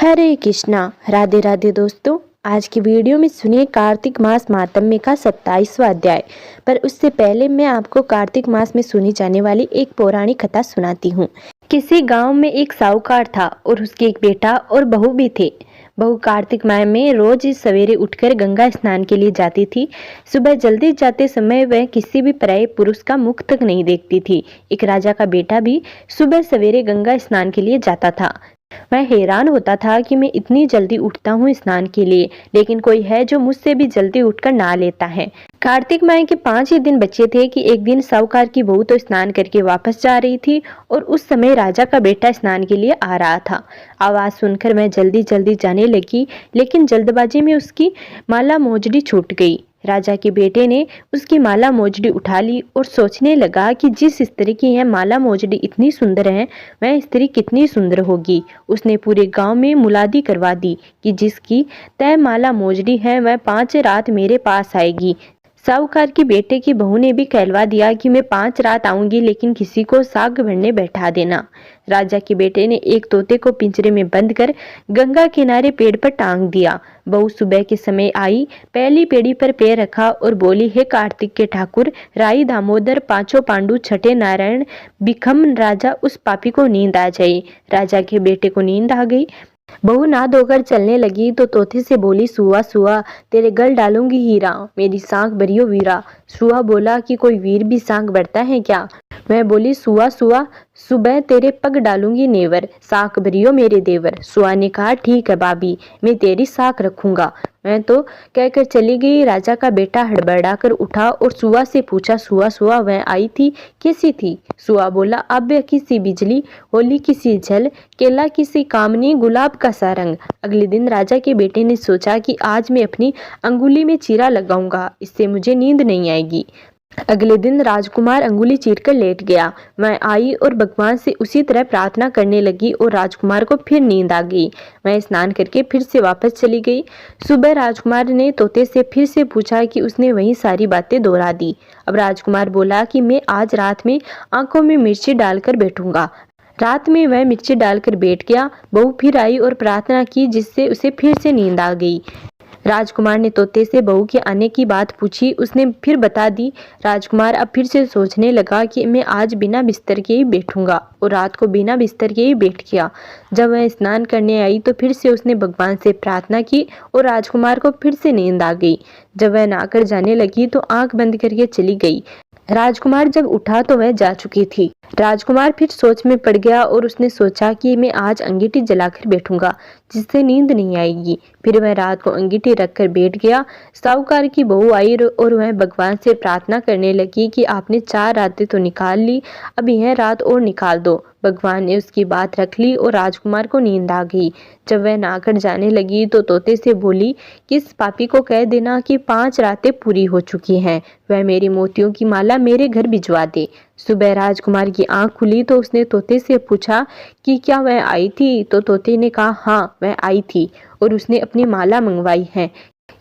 हरे कृष्णा। राधे राधे दोस्तों, आज की वीडियो में सुनिए कार्तिक मास महात्म्य का 27वां अध्याय। पर उससे पहले मैं आपको कार्तिक मास में सुनी जाने वाली एक पौराणिक कथा सुनाती हूँ। किसी गांव में एक साहूकार था और उसके एक बेटा और बहू भी थे। बहू कार्तिक माह में रोज सवेरे उठकर गंगा स्नान के लिए जाती थी। सुबह जल्दी जाते समय वह किसी भी पराये पुरुष का मुख तक नहीं देखती थी। एक राजा का बेटा भी सुबह सवेरे गंगा स्नान के लिए जाता था। मैं हैरान होता था कि मैं इतनी जल्दी उठता हूँ स्नान के लिए, लेकिन कोई है जो मुझसे भी जल्दी उठकर नहा लेता है। कार्तिक माह के 5 ही दिन बचे थे कि एक दिन साहूकार की बहू तो स्नान करके वापस जा रही थी और उस समय राजा का बेटा स्नान के लिए आ रहा था। आवाज सुनकर मैं जल्दी जल्दी जाने लगी, लेकिन जल्दबाजी में उसकी माला मोजड़ी छूट गई। राजा के बेटे ने उसकी माला मोजड़ी उठा ली और सोचने लगा कि जिस स्त्री की यह माला मोजड़ी इतनी सुंदर है, वह स्त्री कितनी सुंदर होगी। उसने पूरे गांव में मुलादी करवा दी कि जिसकी तय माला मोजड़ी है वह 5 रात मेरे पास आएगी। साहूकार के बेटे की बहू ने भी कहलवा दिया कि मैं 5 रात आऊंगी, लेकिन किसी को साग भरने बैठा देना। राजा के बेटे ने एक तोते को पिंजरे में बंद कर गंगा किनारे पेड़ पर टांग दिया। बहू सुबह के समय आई, पहली पेड़ी पर पैर रखा और बोली, हे कार्तिक के ठाकुर, राई दामोदर, पांचों पांडु, छठे नारायण, बिखम राजा, उस पापी को नींद आ जाए। राजा के बेटे को नींद आ गई। बहू नहा धोकर चलने लगी तो तोते से बोली, सुआ सुआ, तेरे गल डालूंगी हीरा, मेरी सांख भरियो वीरा। सुआ बोला कि कोई वीर भी सांख भरता है क्या? मैं बोली, सुआ सुआ, सुबह तेरे पग डालूंगी नेवर, साख भरियो मेरे देवर। सुआ ने कहा, ठीक है भाभी, मैं तेरी साख रखूंगा। मैं तो कहकर चली गई। राजा का बेटा हड़बड़ाकर उठा और सुआ से पूछा, सुआ सुआ, वह आई थी, कैसी थी? सुआ बोला, अब किसी बिजली, होली किसी जल, केला किसी कामनी, गुलाब का सा रंग। अगले दिन राजा के बेटे ने सोचा कि आज मैं अपनी अंगुली में चीरा लगाऊंगा, इससे मुझे नींद नहीं आएगी। अगले दिन राजकुमार अंगुली चीरकर लेट गया। वह आई और भगवान से उसी तरह प्रार्थना करने लगी और राजकुमार को फिर नींद आ गई। वह स्नान करके फिर से वापस चली गई। सुबह राजकुमार ने तोते से फिर से पूछा कि उसने वही सारी बातें दोहरा दी। अब राजकुमार बोला कि मैं आज रात में आंखों में मिर्ची डालकर बैठूंगा। रात में वह मिर्ची डालकर बैठ गया। बहू फिर आई और प्रार्थना की, जिससे उसे फिर से नींद आ गई। राजकुमार ने तोते से बहू के आने की बात पूछी, उसने फिर बता दी। राजकुमार अब फिर से सोचने लगा कि मैं आज बिना बिस्तर के ही बैठूंगा, और रात को बिना बिस्तर के ही बैठ गया। जब वह स्नान करने आई तो फिर से उसने भगवान से प्रार्थना की और राजकुमार को फिर से नींद आ गई। जब वह नहाकर जाने लगी तो आंख बंद करके चली गई। राजकुमार जब उठा तो वह जा चुकी थी। राजकुमार फिर सोच में पड़ गया और उसने सोचा कि मैं आज अंगीठी जलाकर बैठूंगा, जिससे नींद नहीं आएगी। फिर वह रात को अंगीठी रखकर बैठ गया। साहूकार की बहू आई और वह भगवान से प्रार्थना करने लगी कि आपने 4 रातें तो निकाल ली, अब यह रात और निकाल दो। भगवान ने उसकी बात रख ली और राजकुमार को नींद आ गई। जब वह नहाकर जाने लगी तो तोते से बोली कि इस पापी को कह देना कि 5 रातें पूरी हो चुकी हैं, वह मेरी मोतियों की माला मेरे घर भिजवा दे। सुबह राजकुमार की आंख खुली तो उसने तोते से पूछा कि क्या वह आई थी? तो तोते ने कहा, हाँ वह आई थी और उसने अपनी माला मंगवाई है।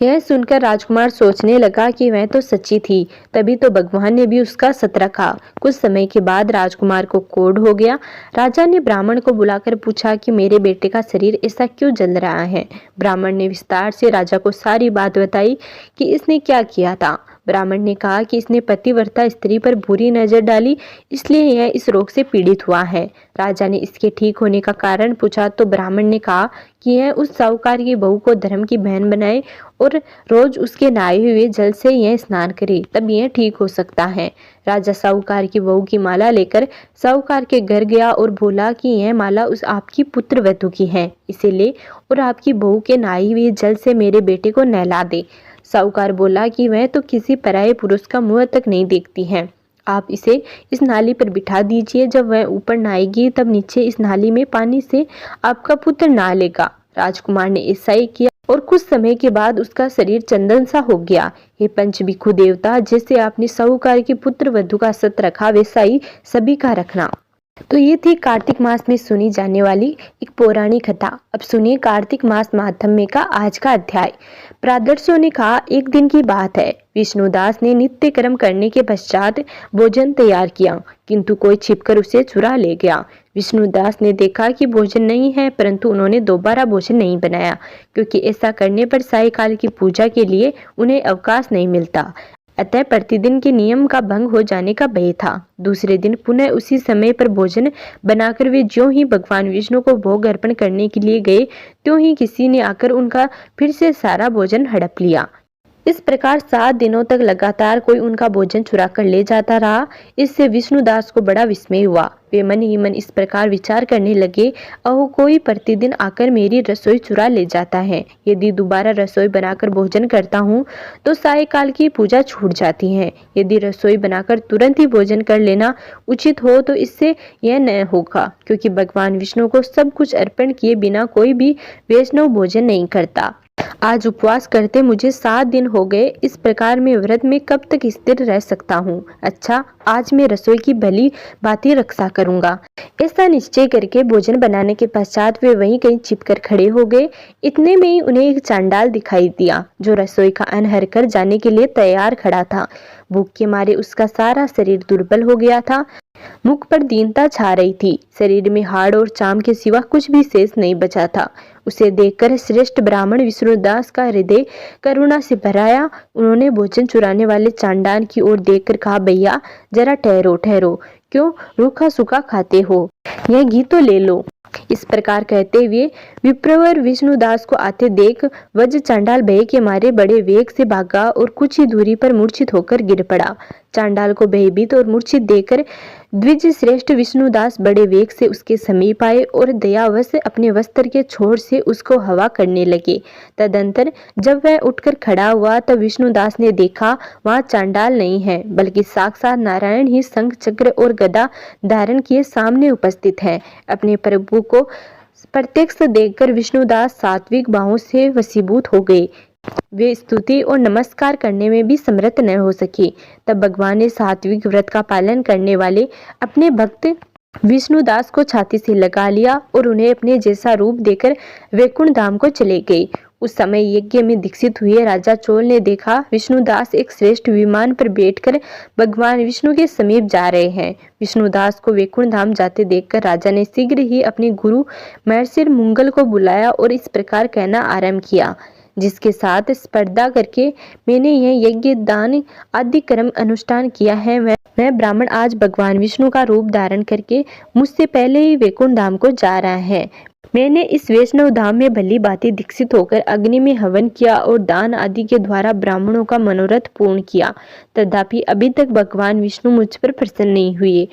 यह सुनकर राजकुमार सोचने लगा कि वह तो सच्ची थी, तभी तो भगवान ने भी उसका सत रखा। कुछ समय के बाद राजकुमार को कोढ़ हो गया। राजा ने ब्राह्मण को बुलाकर पूछा कि मेरे बेटे का शरीर ऐसा क्यों जल रहा है। ब्राह्मण ने विस्तार से राजा को सारी बात बताई कि इसने क्या किया था। ब्राह्मण ने कहा कि इसने पतिव्रता स्त्री पर बुरी नजर डाली, इसलिए यह इस रोग से पीड़ित हुआ है। राजा ने इसके ठीक होने का कारण पूछा तो ब्राह्मण ने कहा कि यह उस साहूकार की बहू को धर्म की बहन बनाए और रोज उसके नहाए हुए जल से यह स्नान करे, तब यह ठीक हो सकता है। राजा साहूकार की बहू की माला लेकर साहूकार के घर गया और बोला कि यह माला उस आपकी पुत्र वधू की है, इसे ले और आपकी बहू के नहाए हुए जल से मेरे बेटे को नहला दे। साहूकार बोला कि वह तो किसी पराये पुरुष का मुंह तक नहीं देखती है, आप इसे इस नाली पर बिठा दीजिए। जब वह ऊपर नहाएगी तब नीचे इस नाली में पानी से आपका पुत्र नहा लेगा। राजकुमार ने ऐसा ही किया और कुछ समय के बाद उसका शरीर चंदन सा हो गया। हे पंचभिक्षु देवता, जैसे आपने साहूकार की पुत्र वधू का सत रखा, वैसा ही सभी का रखना। तो ये थी कार्तिक मास में सुनी जाने वाली एक पौराणिक कथा। अब सुनिए कार्तिक मास महात्म्य का आज का अध्याय। प्रादर्शों ने कहा, एक दिन की बात है, विष्णुदास ने नित्य कर्म करने के पश्चात भोजन तैयार किया, किंतु कोई छिपकर उसे चुरा ले गया। विष्णुदास ने देखा कि भोजन नहीं है, परंतु उन्होंने दोबारा भोजन नहीं बनाया, क्योंकि ऐसा करने पर सायंकाल की पूजा के लिए उन्हें अवकाश नहीं मिलता। अतः प्रतिदिन के नियम का भंग हो जाने का भय था। दूसरे दिन पुनः उसी समय पर भोजन बनाकर वे ज्यों ही भगवान विष्णु को भोग अर्पण करने के लिए गए, त्यों ही किसी ने आकर उनका फिर से सारा भोजन हड़प लिया। इस प्रकार 7 दिनों तक लगातार कोई उनका भोजन चुरा कर ले जाता रहा। इससे विष्णुदास को बड़ा विस्मय हुआ। वे मन ही मन इस प्रकार विचार करने लगे, अहो कोई प्रतिदिन आकर मेरी रसोई चुरा ले जाता है। यदि दोबारा रसोई बनाकर भोजन करता हूँ तो सायंकाल की पूजा छूट जाती है। यदि रसोई बनाकर तुरंत ही भोजन कर लेना उचित हो तो इससे यह न होगा, क्योंकि भगवान विष्णु को सब कुछ अर्पण किए बिना कोई भी वैष्णव भोजन नहीं करता। आज उपवास करते मुझे 7 दिन हो गए। इस प्रकार मैं व्रत में कब तक स्थिर रह सकता हूँ। अच्छा, आज मैं रसोई की भली भांति रक्षा करूंगा। ऐसा निश्चय करके भोजन बनाने के पश्चात वे वहीं कहीं छिपकर खड़े हो गए। इतने में ही उन्हें एक चांडाल दिखाई दिया, जो रसोई का अन्न हर कर जाने के लिए तैयार खड़ा था। भूख के मारे उसका सारा शरीर दुर्बल हो गया था। मुख पर दीनता छा रही थी। शरीर में हाड़ और चाम के सिवा कुछ भी शेष नहीं बचा था। उसे देखकर श्रेष्ठ ब्राह्मण विष्णुदास का हृदय करुणा से भराया। उन्होंने भोजन चुराने वाले चांडाल की ओर देखकर कहा, भैया जरा ठहरो ठहरो, क्यों रूखा सूखा खाते हो, यह घी तो ले लो। इस प्रकार कहते हुए विप्रवर विष्णुदास को आते देख वज्र चांडाल भय के मारे बड़े वेग से भागा और कुछ ही दूरी पर मूर्छित होकर गिर पड़ा। चांडाल को भयभीत और मूर्छित देखकर द्विज श्रेष्ठ विष्णुदास बड़े वेग से उसके समीप आए और दयावश अपने वस्त्र के छोर से उसको हवा करने लगे। तदंतर जब वह उठकर खड़ा हुआ तब विष्णुदास ने देखा वहां चांडाल नहीं है, बल्कि साक्षात नारायण ही शंख चक्र और गदा धारण किए सामने उपस्थित है। अपने प्रभु को प्रत्यक्ष देखकर विष्णुदास सात्विक भावों से वशीभूत हो गए। वे स्तुति और नमस्कार करने में भी समर्थ न हो सके। तब भगवान ने सात्विक व्रत का पालन करने वाले अपने भक्त विष्णुदास को छाती से लगा लिया और उन्हें अपने जैसा रूप देकर वैकुंठ धाम को चले गए। उस समय यज्ञ में दीक्षित हुए राजा चोल ने देखा विष्णुदास एक श्रेष्ठ विमान पर बैठकर भगवान विष्णु के समीप जा रहे हैं। विष्णुदास को वैकुंठ धाम जाते देखकर राजा ने शीघ्र ही अपने गुरु महर्षि मुंगल को बुलाया और इस प्रकार कहना आरंभ किया, जिसके साथ स्पर्धा करके मैंने यह यज्ञ दान आदि कर्म अनुष्ठान किया है, वह ब्राह्मण आज भगवान विष्णु का रूप धारण करके मुझसे पहले ही वैकुंठ धाम को जा रहा है। मैंने इस वैष्णव धाम में भली भांति दीक्षित होकर अग्नि में हवन किया और दान आदि के द्वारा ब्राह्मणों का मनोरथ पूर्ण किया। तथापि अभी तक भगवान विष्णु मुझ पर प्रसन्न नहीं हुए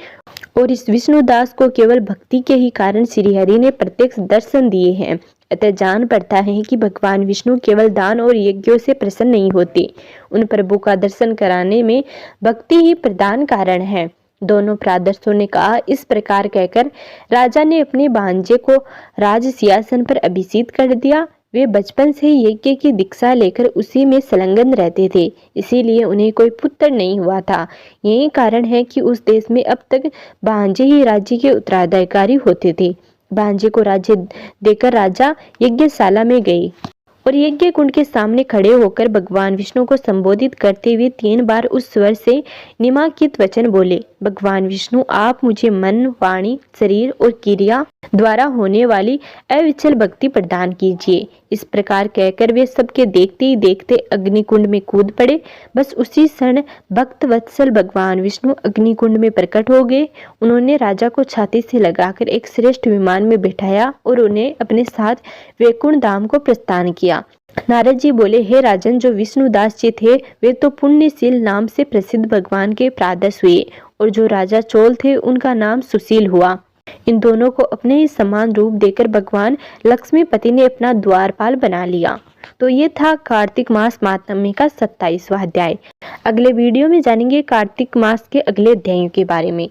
और इस विष्णुदास को केवल भक्ति के ही कारण श्रीहरि ने प्रत्यक्ष दर्शन दिए हैं। अतः जान पड़ता है कि भगवान विष्णु केवल दान और यज्ञों से प्रसन्न नहीं होते। उन प्रभु का दर्शन कराने में भक्ति ही प्रधान कारण है। दोनों प्रादर्शों ने कहा। इस प्रकार कहकर राजा ने अपने भांजे को राज सिंहासन पर अभिषिक्त कर दिया। वे बचपन से यज्ञ की दीक्षा लेकर उसी में संलग्न रहते थे, इसीलिए उन्हें कोई पुत्र नहीं हुआ था। यही कारण है कि उस देश में अब तक भांजे ही राज्य के उत्तराधिकारी होते थे। भांजे को राज्य देकर राजा यज्ञशाला में गए और यज्ञ कुंड के सामने खड़े होकर भगवान विष्णु को संबोधित करते हुए 3 बार उस स्वर से निमाकित वचन बोले, भगवान विष्णु आप मुझे मन, वाणी, शरीर और क्रिया द्वारा होने वाली अविचल भक्ति प्रदान कीजिए। इस प्रकार कहकर वे सबके देखते ही देखते अग्निकुंड में कूद पड़े। बस उसी क्षण भक्त वत्सल भगवान विष्णु अग्निकुंड में प्रकट हो गए। उन्होंने राजा को छाती से लगाकर एक श्रेष्ठ विमान में बिठाया और उन्हें अपने साथ वैकुंठ धाम को प्रस्थान किया। नारद जी बोले, हे राजन, जो विष्णुदास जी थे वे तो पुण्यशील नाम से प्रसिद्ध भगवान के प्रादर्श हुए और जो राजा चोल थे उनका नाम सुशील हुआ। इन दोनों को अपने ही समान रूप देकर भगवान लक्ष्मीपति ने अपना द्वारपाल बना लिया। तो ये था कार्तिक मास महात्म्य का 27वां अध्याय। अगले वीडियो में जानेंगे कार्तिक मास के अगले अध्यायों के बारे में।